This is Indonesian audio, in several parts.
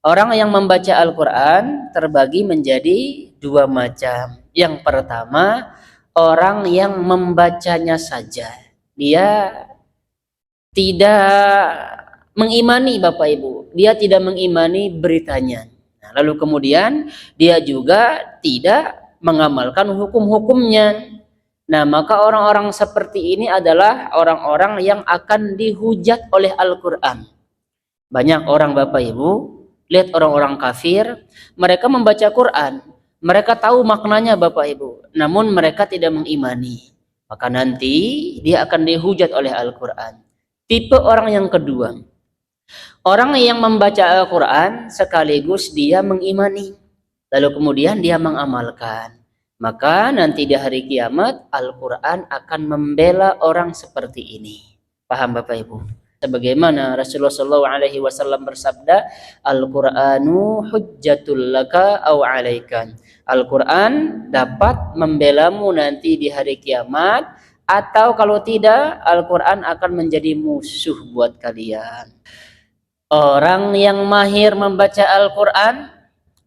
Orang yang membaca Al-Quran terbagi menjadi dua macam. Yang pertama, orang yang membacanya saja. Dia tidak mengimani Bapak Ibu. Dia tidak mengimani beritanya. Nah, lalu kemudian dia juga tidak mengamalkan hukum-hukumnya. Nah, maka orang-orang seperti ini adalah orang-orang yang akan dihujat oleh Al-Quran. Banyak orang Bapak Ibu, lihat orang-orang kafir, mereka membaca Quran, mereka tahu maknanya Bapak Ibu, namun mereka tidak mengimani. Maka nanti dia akan dihujat oleh Al-Quran. Tipe orang yang kedua, orang yang membaca Al-Quran sekaligus dia mengimani, lalu kemudian dia mengamalkan. Maka nanti di hari kiamat Al-Quran akan membela orang seperti ini. Paham Bapak Ibu? Sebagaimana Rasulullah SAW bersabda, Al-Qur'anu hujjatul laka aw alaika. Al-Quran dapat membelamu nanti di hari kiamat, atau kalau tidak, Al-Quran akan menjadi musuh buat kalian. Orang yang mahir membaca Al-Quran,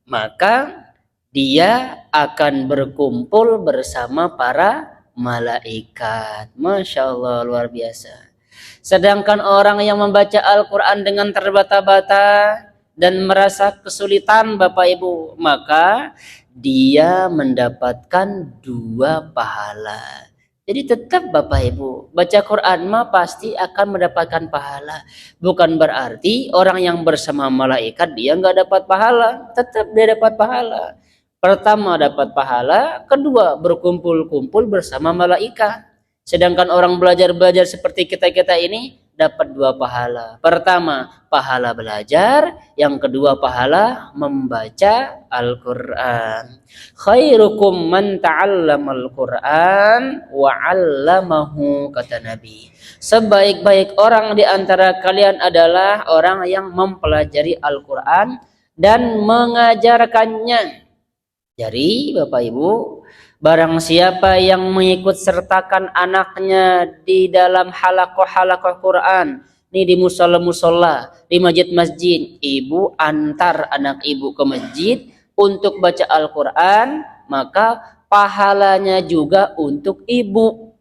maka dia akan berkumpul bersama para malaikat. Masya Allah, luar biasa. Sedangkan orang yang membaca Al-Quran dengan terbata-bata dan merasa kesulitan Bapak Ibu, maka dia mendapatkan dua pahala. Jadi tetap Bapak Ibu, baca Quran mah pasti akan mendapatkan pahala. Bukan berarti orang yang bersama malaikat dia nggak dapat pahala. Tetap dia dapat pahala. Pertama dapat pahala, kedua berkumpul-kumpul bersama malaikat. Sedangkan orang belajar-belajar seperti kita-kita ini dapat dua pahala. Pertama, pahala belajar. Yang kedua, pahala membaca Al-Quran. Khairukum man ta'allamal Quran wa 'allamahu, kata Nabi. Sebaik-baik orang di antara kalian adalah orang yang mempelajari Al-Quran dan mengajarkannya. Jadi Bapak Ibu, barang siapa yang mengikut sertakan anaknya di dalam halakoh-halakoh Quran, ini di musola-musola, di masjid-masjid, ibu antar anak ibu ke masjid untuk baca Al-Quran, maka pahalanya juga untuk ibu.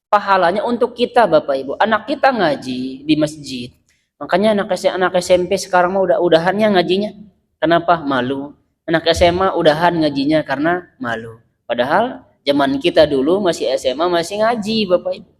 Pahalanya untuk kita Bapak Ibu. Anak kita ngaji di masjid. Makanya anak SMP sekarang mah udahannya ngajinya. Kenapa? Malu. Anak SMA udahan ngajinya karena malu. Padahal zaman kita dulu masih SMA masih ngaji Bapak Ibu.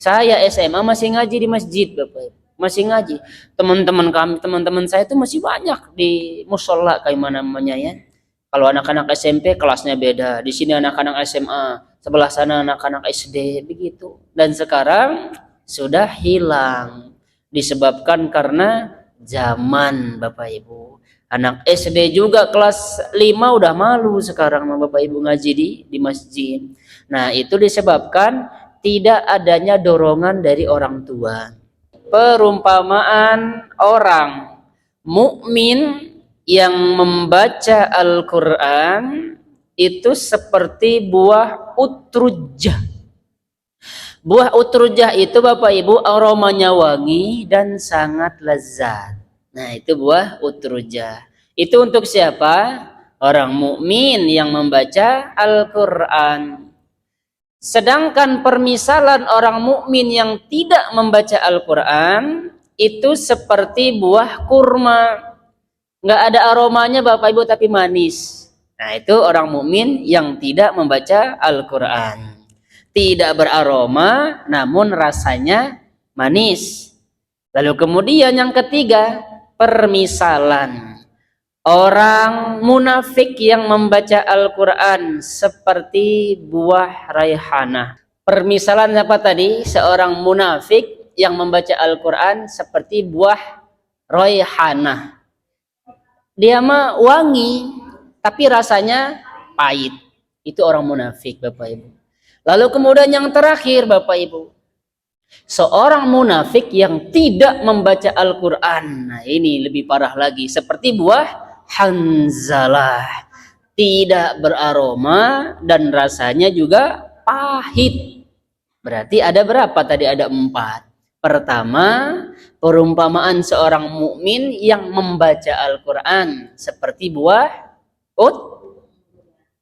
Saya SMA masih ngaji di masjid Bapak Ibu. Masih ngaji. Teman-teman saya itu masih banyak di musola kayak mana namanya ya. Kalau anak-anak SMP kelasnya beda. Di sini anak-anak SMA, sebelah sana anak-anak SD begitu. Dan sekarang sudah hilang disebabkan karena zaman Bapak Ibu. Anak SD juga kelas 5 udah malu sekarang sama Bapak Ibu ngaji di masjid. Nah, itu disebabkan tidak adanya dorongan dari orang tua. Perumpamaan orang mukmin yang membaca Al-Quran itu seperti buah utrujah. Buah utrujah itu Bapak Ibu aromanya wangi dan sangat lezat. Nah, itu buah utrujah. Itu untuk siapa? Orang mukmin yang membaca Al-Quran. Sedangkan permisalan orang mukmin yang tidak membaca Al-Quran itu seperti buah kurma. Nggak ada aromanya Bapak Ibu tapi manis. Nah, itu orang mukmin yang tidak membaca Al-Quran. Tidak beraroma namun rasanya manis. Lalu kemudian yang ketiga, permisalan orang munafik yang membaca Al-Quran seperti buah raihanah. Permisalan apa tadi? Seorang munafik yang membaca Al-Quran seperti buah raihanah. Dia mah wangi, tapi rasanya pahit. Itu orang munafik Bapak Ibu. Lalu kemudian yang terakhir Bapak Ibu, seorang munafik yang tidak membaca Al-Quran. Nah, ini lebih parah lagi. Seperti buah hanzalah. Tidak beraroma dan rasanya juga pahit. Berarti ada berapa tadi? Ada 4. Pertama, perumpamaan seorang mukmin yang membaca Al-Qur'an seperti buah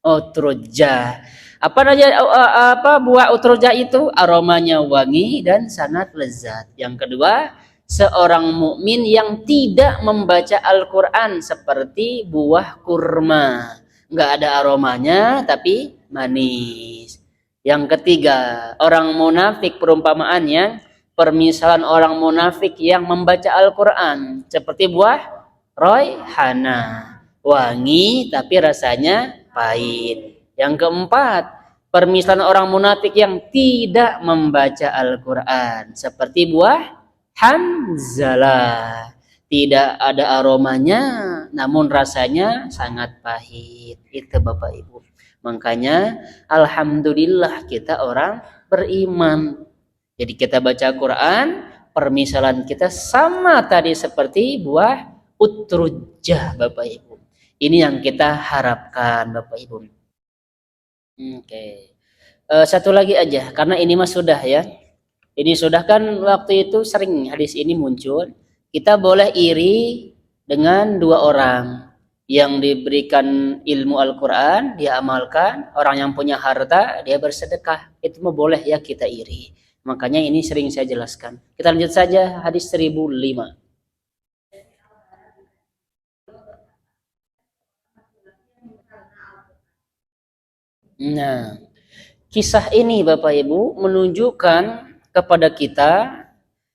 utruja. Apa buah utruja itu? Aromanya wangi dan sangat lezat. Yang kedua, seorang mukmin yang tidak membaca Al-Qur'an seperti buah kurma. Enggak ada aromanya tapi manis. Yang ketiga, orang munafik perumpamaannya permisalan orang munafik yang membaca Al-Qur'an seperti buah royhana, wangi tapi rasanya pahit. Yang keempat, permisalan orang munafik yang tidak membaca Al-Qur'an seperti buah hanzalah, tidak ada aromanya namun rasanya sangat pahit. Itu Bapak Ibu. Makanya alhamdulillah kita orang beriman. Jadi kita baca Quran, permisalan kita sama tadi seperti buah utrujah Bapak Ibu. Ini yang kita harapkan Bapak Ibu. Oke. Satu lagi aja karena ini mah sudah ya. Ini sudah kan waktu itu sering hadis ini muncul. Kita boleh iri dengan dua orang yang diberikan ilmu Al-Quran, dia amalkan. Orang yang punya harta, dia bersedekah. Itu mah boleh ya kita iri. Makanya ini sering saya jelaskan. Kita lanjut saja hadis 1005. Nah, kisah ini Bapak Ibu menunjukkan kepada kita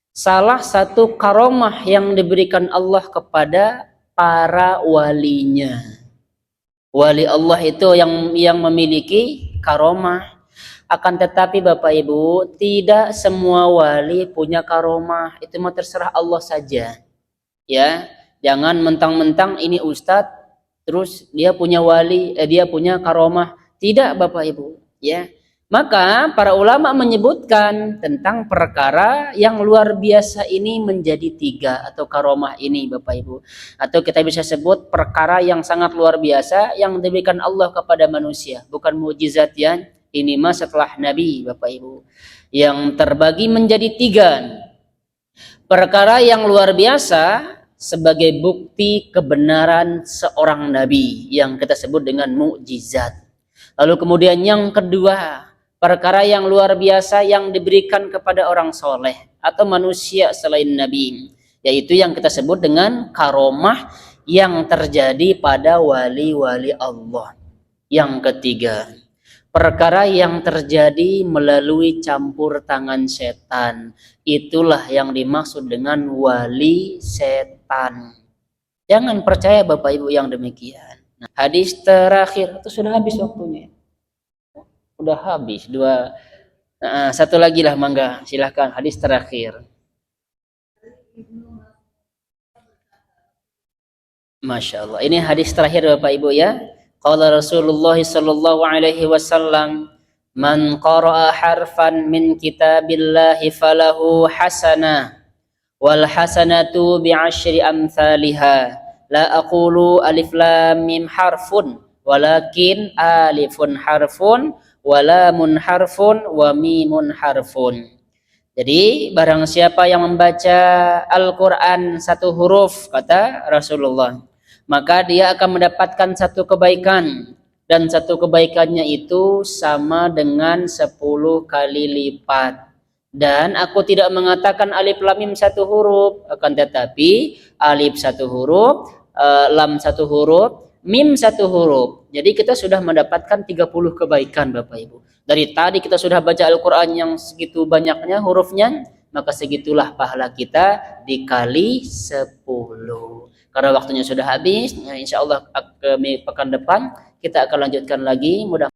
salah satu karomah yang diberikan Allah kepada para walinya. Wali Allah itu yang memiliki karomah. Akan tetapi Bapak Ibu, tidak semua wali punya karomah. Itu mah terserah Allah saja. Ya, jangan mentang-mentang ini ustadz terus dia punya wali, dia punya karomah. Tidak Bapak Ibu, ya. Maka para ulama menyebutkan tentang perkara yang luar biasa ini menjadi tiga atau karomah ini Bapak Ibu. Atau kita bisa sebut perkara yang sangat luar biasa yang diberikan Allah kepada manusia. Bukan mukjizat ya. Ini mah setelah Nabi Bapak Ibu. Yang terbagi menjadi tiga. Perkara yang luar biasa sebagai bukti kebenaran seorang Nabi yang kita sebut dengan mukjizat. Lalu kemudian yang kedua, perkara yang luar biasa yang diberikan kepada orang soleh atau manusia selain Nabi, yaitu yang kita sebut dengan karomah yang terjadi pada wali-wali Allah. Yang ketiga, perkara yang terjadi melalui campur tangan setan. Itulah yang dimaksud dengan wali setan. Jangan percaya Bapak Ibu yang demikian. Nah, hadis terakhir itu sudah habis waktunya. Udah habis satu lagi lah mangga silahkan hadis terakhir. Masya Allah, ini hadis terakhir Bapak Ibu ya. Qala Rasulullah sallallahu alaihi wasallam, man qara'a harfan min kitabillahi falahu hasanah wal hasanatu bi'asyri amsalihha. La aqulu alif lam mim harfun walakin alifun harfun wa lamun harfun wa mimun harfun. Jadi barang siapa yang membaca Al-Quran satu huruf kata Rasulullah, maka dia akan mendapatkan satu kebaikan, dan satu kebaikannya itu sama dengan 10 kali lipat. Dan aku tidak mengatakan alif lam mim satu huruf, akan tetapi alif satu huruf, lam satu huruf, mim satu huruf. Jadi kita sudah mendapatkan 30 kebaikan Bapak Ibu. Dari tadi kita sudah baca Al-Quran yang segitu banyaknya hurufnya, maka segitulah pahala kita dikali 10. Karena waktunya sudah habis, ya insya Allah pekan depan kita akan lanjutkan lagi. Mudah